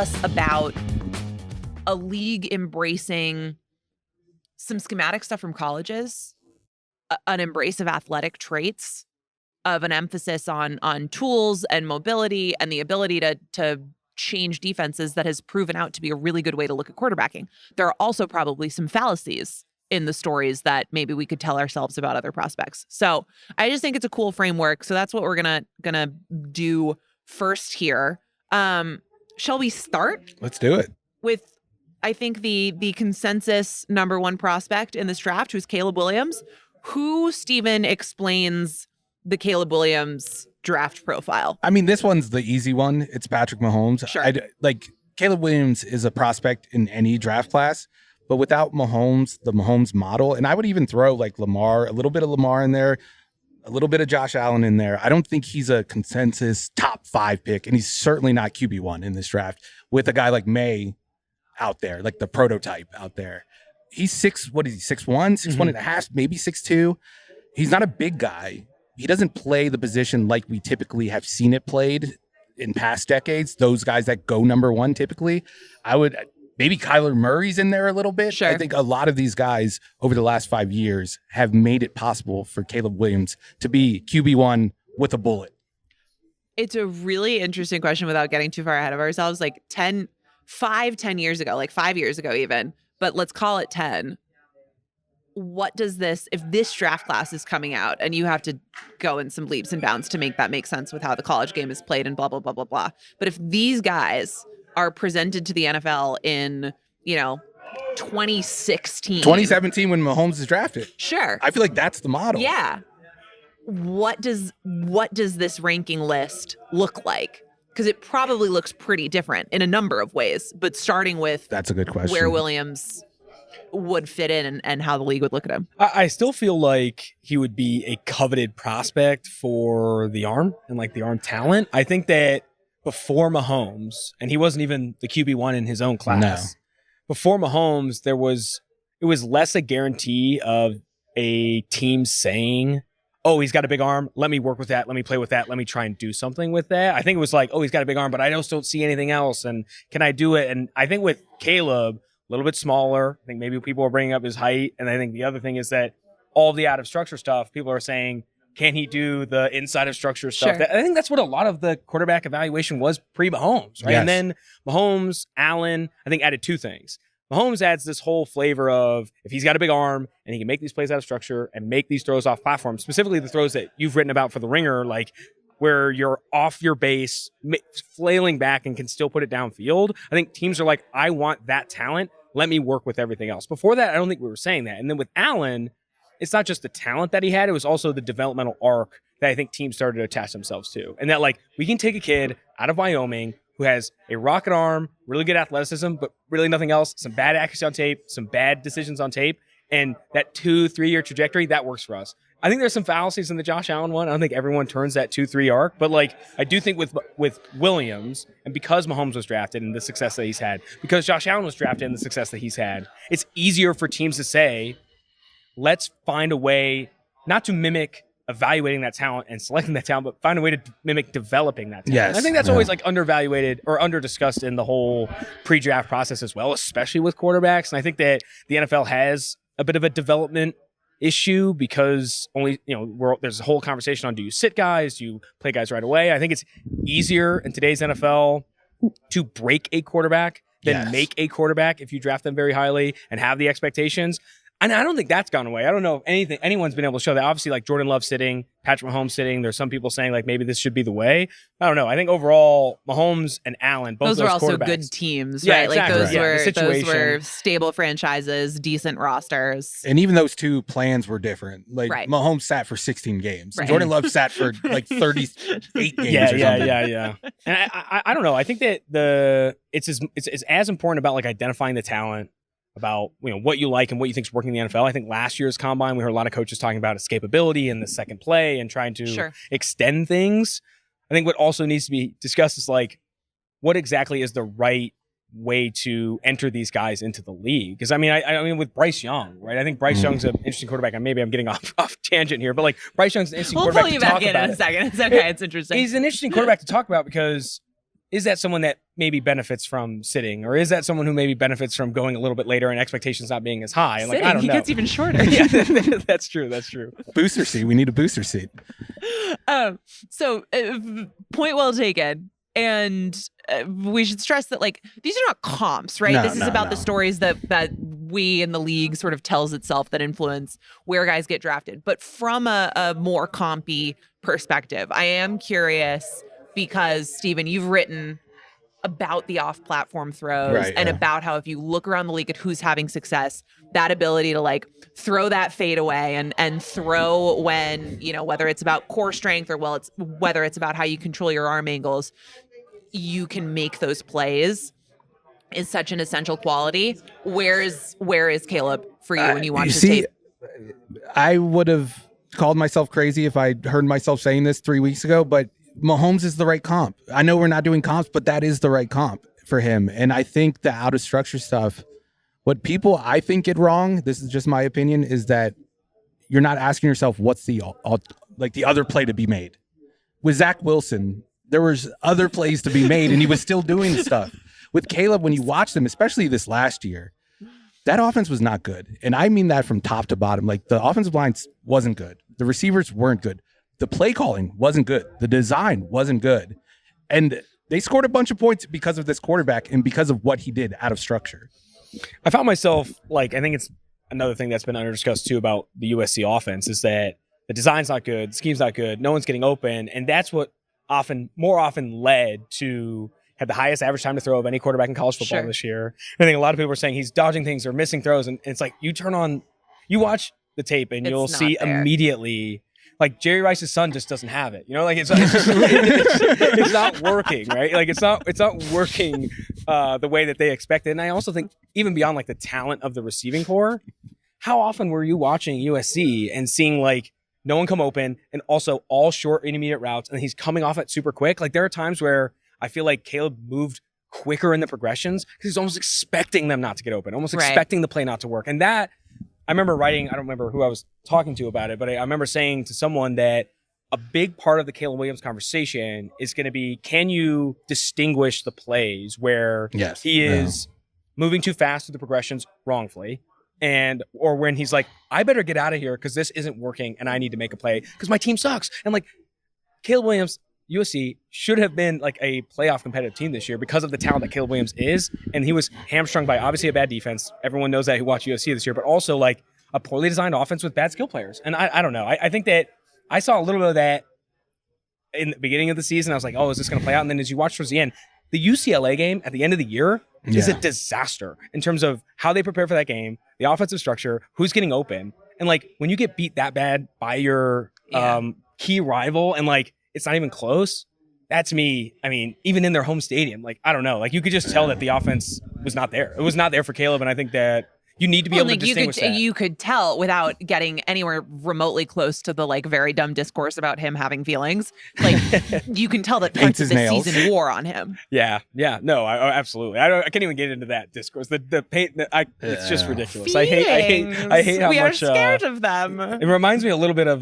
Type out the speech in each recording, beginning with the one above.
us about a league embracing some schematic stuff from colleges, an embrace of athletic traits, of an emphasis on tools and mobility and the ability to change defenses that has proven out to be a really good way to look at quarterbacking. There are also probably some fallacies in the stories that maybe we could tell ourselves about other prospects. So I just think it's a cool framework. So that's what we're gonna do first here. Shall we start? Let's do it. With, I think, the consensus number one prospect in this draft, who's Caleb Williams. Who, Steven, explains the Caleb Williams draft profile? I mean, this one's the easy one. It's Patrick Mahomes. Sure. Caleb Williams is a prospect in any draft class, but without Mahomes, the Mahomes model, and I would even throw like Lamar, a little bit of Lamar in there, a little bit of Josh Allen in there. I don't think he's a consensus top 5 pick, and he's certainly not QB1 in this draft with a guy like May out there, like the prototype out there. He's 6'1", 6'1 and a half, maybe 6'2". He's not a big guy. He doesn't play the position like we typically have seen it played in past decades. Those guys that go number one typically. Maybe Kyler Murray's in there a little bit. Sure. I think a lot of these guys over the last 5 years have made it possible for Caleb Williams to be QB1 with a bullet. It's a really interesting question without getting too far ahead of ourselves. Like 10 years ago, like 5 years ago even, but let's call it 10. What does this, if this draft class is coming out and you have to go in some leaps and bounds to make that make sense with how the college game is played and blah, blah, blah, blah, blah. But if these guys are presented to the NFL in, 2016. 2017 when Mahomes is drafted. Sure. I feel like that's the model. Yeah. What does this ranking list look like? Because it probably looks pretty different in a number of ways, but starting with that's a good question. Where Williams would fit in and how the league would look at him. I still feel like he would be a coveted prospect for the arm and like the arm talent. I think that before Mahomes, and he wasn't even the QB1 in his own class. No. Before Mahomes, it was less a guarantee of a team saying, oh, he's got a big arm. Let me work with that. Let me play with that. Let me try and do something with that. I think it was like, oh, he's got a big arm, but I just don't see anything else. And can I do it? And I think with Caleb, a little bit smaller. I think maybe people are bringing up his height. And I think the other thing is that all the out of structure stuff, people are saying, can he do the inside of structure stuff? Sure. I think that's what a lot of the quarterback evaluation was pre-Mahomes, right? Yes. And then Mahomes, Allen, I think added two things. Mahomes adds this whole flavor of if he's got a big arm and he can make these plays out of structure and make these throws off platform, specifically the throws that you've written about for the Ringer, like where you're off your base, flailing back and can still put it downfield. I think teams are like, I want that talent. Let me work with everything else. Before that, I don't think we were saying that. And then with Allen, it's not just the talent that he had, it was also the developmental arc that I think teams started to attach themselves to. And that, like, we can take a kid out of Wyoming who has a rocket arm, really good athleticism, but really nothing else, some bad accuracy on tape, some bad decisions on tape, and that 2-3 year trajectory, that works for us. I think there's some fallacies in the Josh Allen one. I don't think everyone turns that 2-3 arc, but like I do think with Williams, and because Mahomes was drafted and the success that he's had, because Josh Allen was drafted and the success that he's had, it's easier for teams to say, let's find a way not to mimic evaluating that talent and selecting that talent, but find a way to mimic developing that talent. Yes. I think that's always like undervaluated or under-discussed in the whole pre-draft process as well, especially with quarterbacks. And I think that the NFL has a bit of a development issue because there's a whole conversation on do you sit guys, do you play guys right away? I think it's easier in today's NFL to break a quarterback than make a quarterback if you draft them very highly and have the expectations. And I don't think that's gone away. I don't know if anyone's been able to show that. Obviously, like Jordan Love sitting, Patrick Mahomes sitting. There's some people saying like maybe this should be the way. I don't know. I think overall, Mahomes and Allen, both those were also quarterbacks, good teams, yeah, right? Exactly. Like those were stable franchises, decent rosters. And even those two plans were different. Like right. Mahomes sat for 16 games. Right. Jordan Love sat for like 38 games. Yeah. And I don't know. I think that it's as important about like identifying the talent, about what you like and what you think is working in the NFL. I think last year's combine, we heard a lot of coaches talking about escapability and the second play and trying to extend things. I think what also needs to be discussed is like, what exactly is the right way to enter these guys into the league? Because I mean, with Bryce Young, right? I think Bryce Young's an interesting quarterback, and maybe I'm getting off tangent here, but like Bryce Young's an interesting quarterback to talk about. We'll pull you back in a second. It's okay. It's interesting. He's an interesting quarterback to talk about because is that someone that maybe benefits from sitting, or is that someone who maybe benefits from going a little bit later and expectations not being as high? And, like, I don't he know. gets even shorter. Yeah, that's true. That's true. Booster seat. We need a booster seat. So point well taken. And we should stress that, like, these are not comps, right? This is about the stories that we in the league sort of tells itself that influence where guys get drafted. But from a more compy perspective, I am curious because, Steven, you've written about the off-platform throws and about how if you look around the league at who's having success, that ability to like throw that fade away and throw when, you know, whether it's about core strength or whether it's about how you control your arm angles, you can make those plays is such an essential quality. Where is Caleb for you when you watch the tape? I would have called myself crazy if I heard myself saying this 3 weeks ago, but Mahomes is the right comp. I know we're not doing comps, but that is the right comp for him. And I think the out of structure stuff, what people I think get wrong, this is just my opinion, is that you're not asking yourself what's the other play to be made. With Zach Wilson, there was other plays to be made, and he was still doing stuff. With Caleb, when you watch them, especially this last year, that offense was not good. And I mean that from top to bottom. Like, the offensive line wasn't good. The receivers weren't good. The play calling wasn't good. The design wasn't good. And they scored a bunch of points because of this quarterback and because of what he did out of structure. I found myself, like, I think it's another thing that's been under discussed too about the USC offense is that the design's not good, the scheme's not good, no one's getting open. And that's what more often led to had the highest average time to throw of any quarterback in college football this year. I think a lot of people are saying he's dodging things or missing throws. And it's like, you watch the tape and you'll see immediately, like, Jerry Rice's son just doesn't have it. You know, like it's not working, right? Like it's not working the way that they expected. And I also think even beyond like the talent of the receiving core, how often were you watching USC and seeing like no one come open and also all short intermediate routes and he's coming off it super quick? Like there are times where I feel like Caleb moved quicker in the progressions because he's almost expecting them not to get open, almost expecting the play not to work. And that, I remember writing, I don't remember who I was talking to about it, but I remember saying to someone that a big part of the Caleb Williams conversation is going to be, can you distinguish the plays where he is moving too fast through the progressions wrongfully, or when he's like, I better get out of here because this isn't working and I need to make a play because my team sucks. And like Caleb Williams, USC should have been like a playoff competitive team this year because of the talent that Caleb Williams is. And he was hamstrung by obviously a bad defense. Everyone knows that who watched USC this year, but also like a poorly designed offense with bad skill players. And I don't know. I think that I saw a little bit of that in the beginning of the season. I was like, oh, is this going to play out? And then as you watch towards the end, the UCLA game at the end of the year is a disaster in terms of how they prepare for that game, the offensive structure, who's getting open. And like when you get beat that bad by your key rival and like, it's not even close. That to me, I mean, even in their home stadium, like, I don't know. Like, you could just tell that the offense was not there. It was not there for Caleb, and I think that you need to be able to distinguish that. You could tell without getting anywhere remotely close to the, like, very dumb discourse about him having feelings. Like, you can tell that parts of the season wore on him. Yeah. No, absolutely. I can't even get into that discourse. The paint, it's just ridiculous. Feelings. I hate how much. We are scared of them. It reminds me a little bit of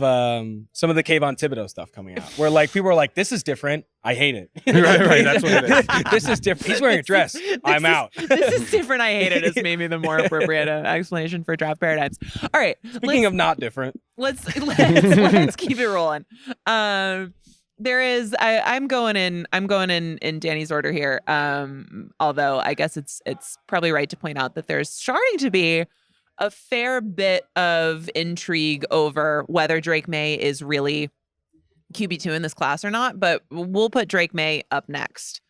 some of the Kayvon Thibodeau stuff coming out, where like people are like, "This is different. I hate it." right. That's what it is. This is different. He's wearing a dress. I'm out. This is different. I hate it. Is maybe the more appropriate explanation for draft paradigms. All right. Speaking of not different, let's keep it rolling. There is. I'm going in Danny's order here. Although I guess it's probably right to point out that there's starting to be a fair bit of intrigue over whether Drake May is really QB2 in this class or not, but we'll put Drake May up next.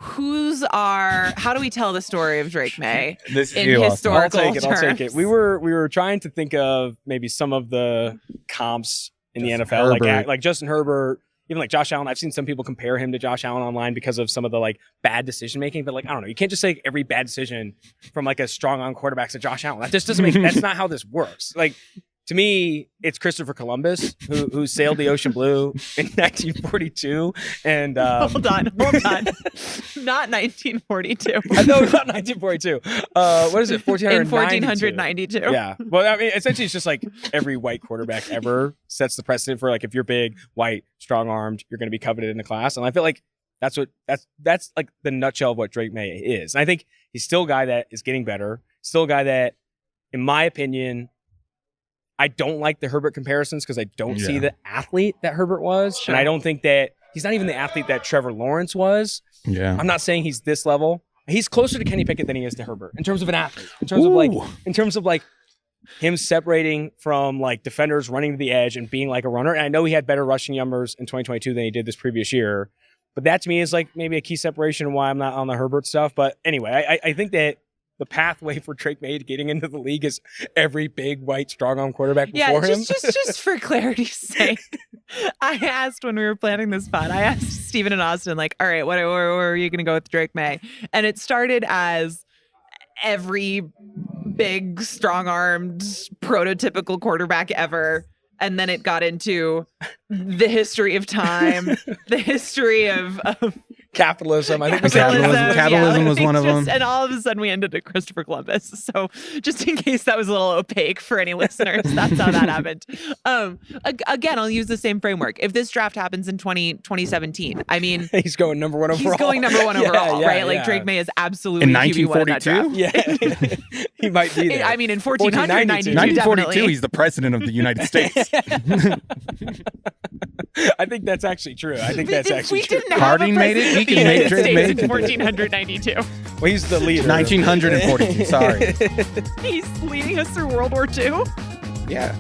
How do we tell the story of Drake May in historical terms? I'll take it. We were trying to think of maybe some of the comps in the NFL, like Justin Herbert, even like Josh Allen. I've seen some people compare him to Josh Allen online because of some of the like bad decision making, but like, I don't know, you can't just say every bad decision from like a strong arm quarterback to Josh Allen. That just doesn't make that's not how this works. Like, to me, it's Christopher Columbus who sailed the ocean blue in 1942. And hold on, not 1942. No, not 1942. What is it? 1492. Yeah. Well, I mean, essentially, it's just like every white quarterback ever sets the precedent for like if you're big, white, strong armed, you're going to be coveted in the class. And I feel like That's like the nutshell of what Drake May is. And I think he's still a guy that is getting better. Still a guy that, in my opinion, I don't like the Herbert comparisons because I don't see the athlete that Herbert was. Sure. And I don't think that he's not even the athlete that Trevor Lawrence was. Yeah. I'm not saying he's this level. He's closer to Kenny Pickett than he is to Herbert in terms of an athlete. In terms of like him separating from like defenders, running to the edge and being like a runner. And I know he had better rushing numbers in 2022 than he did this previous year. But that to me is like maybe a key separation of why I'm not on the Herbert stuff. But anyway, I think that the pathway for Drake May getting into the league is every big, white, strong-arm quarterback before him. Just for clarity's sake, I asked when we were planning this pod, I asked Steven and Austin, like, all right, where are you going to go with Drake May? And it started as every big, strong-armed, prototypical quarterback ever. And then it got into the history of time, the history of capitalism. I think capitalism was one of them. And all of a sudden we ended at Christopher Columbus. So just in case that was a little opaque for any listeners, that's how that happened. Again, I'll use the same framework. If this draft happens in 2017, I mean, he's going number one overall. He's going number one overall, right? Like Drake May is absolutely in 1942. Yeah, he might be there. I mean, in 1492, 1942, he's the president of the United States. I think that's actually true. I think that's actually true. Harding made it. He can make Drake May in 1492. Well, he's the leader. 1942. Sorry. He's leading us through World War II. Yeah.